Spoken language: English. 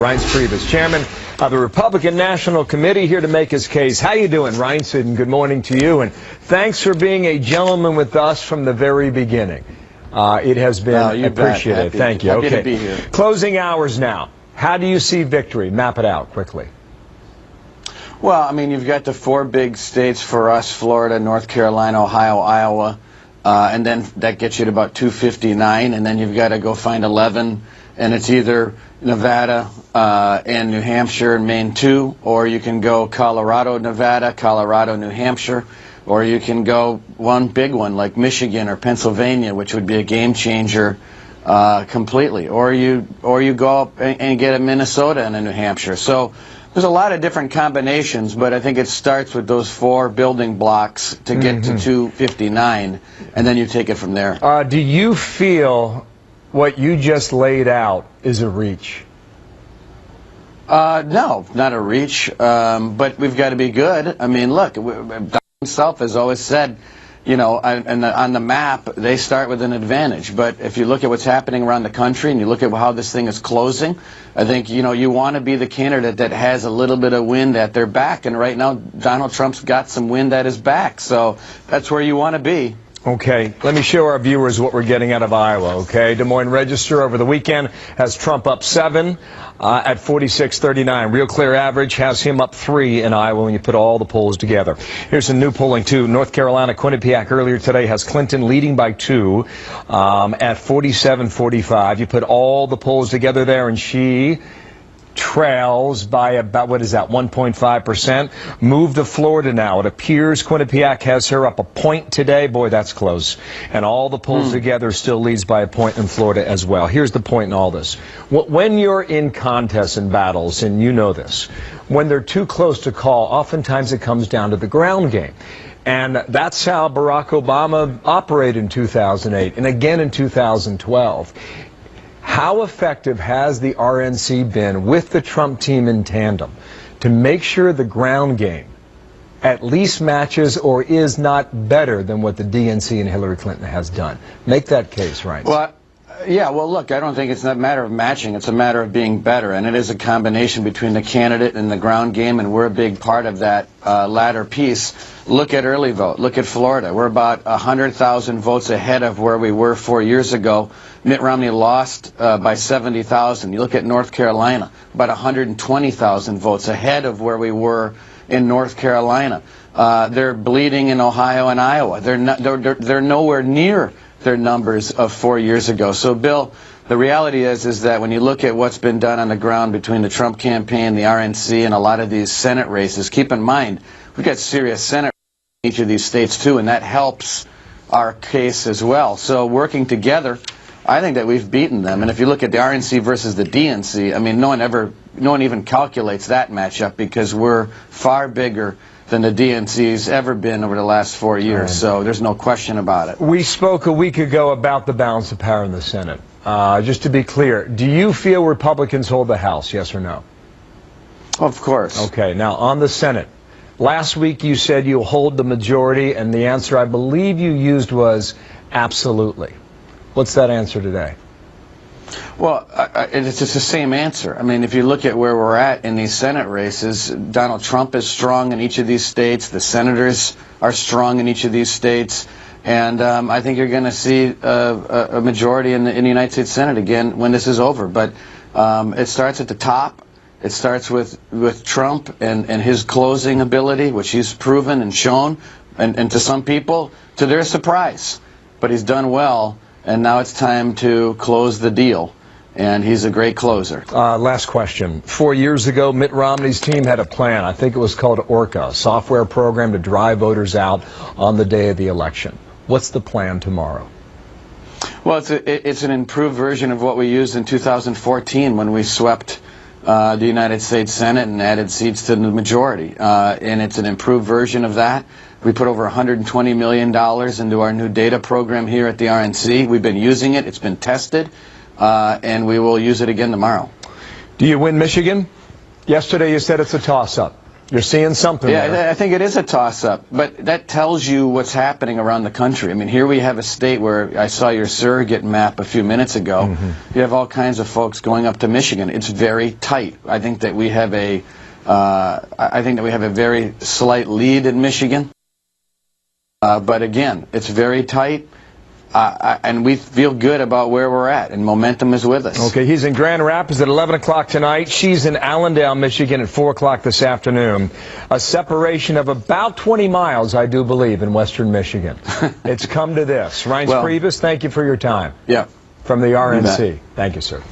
Reince Priebus, chairman of the Republican National Committee, here to make his case. How you doing, Reince? And good morning to you. And thanks for being a gentleman with us from the very beginning. It has been appreciated. Thank you. Happy to be here. Closing hours now. How do you see victory? Map it out quickly. Well, I mean, you've got the four big states for us: Florida, North Carolina, Ohio, Iowa, and then that gets you to about 259, and then you've got to go find 11, and it's either Nevada and New Hampshire and Maine 2, or you can go Colorado, Nevada, Colorado, New Hampshire, or you can go one big one like Michigan or Pennsylvania, which would be a game changer completely, or you go up and get a Minnesota and a New Hampshire. So there's a lot of different combinations, but I think it starts with those four building blocks to get to 259, and then you take it from there. Do you feel what you just laid out is a reach? No, not a reach, but we've got to be good. I mean, look, Donald himself has always said, you know, on the map, they start with an advantage. But if you look at what's happening around the country and you look at how this thing is closing, I think, you know, you want to be the candidate that has a little bit of wind at their back. And right now, Donald Trump's got some wind at his back. So that's where you want to be. Okay, let me show our viewers what we're getting out of Iowa, okay? Des Moines Register over the weekend has Trump up 7 at 46.39. Real Clear Average has him up 3 in Iowa when you put all the polls together. Here's some new polling, too. North Carolina, Quinnipiac earlier today has Clinton leading by 2 at 47.45. You put all the polls together there, and she trails by about, what is that, 1.5%. Move to Florida now. It appears Quinnipiac has her up a point today. Boy, that's close. And all the polls together still leads by a point in Florida as well. Here's the point in all this. When you're in contests and battles, and you know this, when they're too close to call, oftentimes it comes down to the ground game. And that's how Barack Obama operated in 2008 and again in 2012. How effective has the RNC been with the Trump team in tandem to make sure the ground game at least matches or is not better than what the DNC and Hillary Clinton has done? Make that case, Reince. Well, yeah, well, look, I don't think it's not a matter of matching. It's a matter of being better, and it is a combination between the candidate and the ground game, and we're a big part of that latter piece. Look at early vote. Look at Florida. We're about 100,000 votes ahead of where we were 4 years ago. Mitt Romney lost by 70,000. You look at North Carolina, about 120,000 votes ahead of where we were in North Carolina. They're bleeding in Ohio and Iowa. They're nowhere near their numbers of 4 years ago. So, Bill, the reality is that when you look at what's been done on the ground between the Trump campaign, the RNC, and a lot of these Senate races, keep in mind, we've got serious Senate races in each of these states, too, and that helps our case as well. So working together, I think that we've beaten them. And if you look at the RNC versus the DNC, I mean, no one even calculates that matchup because we're far bigger than the DNC's ever been over the last 4 years. So there's no question about it. We spoke a week ago about the balance of power in the Senate. Just to be clear, do you feel Republicans hold the House, yes or no? Of course. Okay, now on the Senate. Last week you said you'll hold the majority, and the answer I believe you used was absolutely. What's that answer today? Well, it's just the same answer. I mean, if you look at where we're at in these Senate races, Donald Trump is strong in each of these states. The senators are strong in each of these states. And I think you're going to see a majority in the United States Senate again when this is over. But it starts at the top. It starts with Trump and his closing ability, which he's proven and shown, and to some people, to their surprise. But he's done well. And now it's time to close the deal, and he's a great closer. Last question. 4 years ago, Mitt Romney's team had a plan. I think it was called Orca, a software program to drive voters out on the day of the election. What's the plan tomorrow? Well, it's an improved version of what we used in 2014 when we swept the United States Senate and added seats to the majority. And it's an improved version of that. We put over $120 million into our new data program here at the RNC. We've been using it. It's been tested. And we will use it again tomorrow. Do you win Michigan? Yesterday you said it's a toss-up. You're seeing something there. Yeah, I think it is a toss-up, but that tells you what's happening around the country. I mean, here we have a state where I saw your surrogate map a few minutes ago. You have all kinds of folks going up to Michigan. It's very tight. I think that we have a very slight lead in Michigan. But again, it's very tight. And we feel good about where we're at, and momentum is with us. Okay, he's in Grand Rapids at 11 o'clock tonight. She's in Allendale, Michigan at 4 o'clock this afternoon. A separation of about 20 miles, I do believe, in western Michigan. It's come to this. Reince Priebus, thank you for your time. Yeah. From the RNC. Thank you, sir.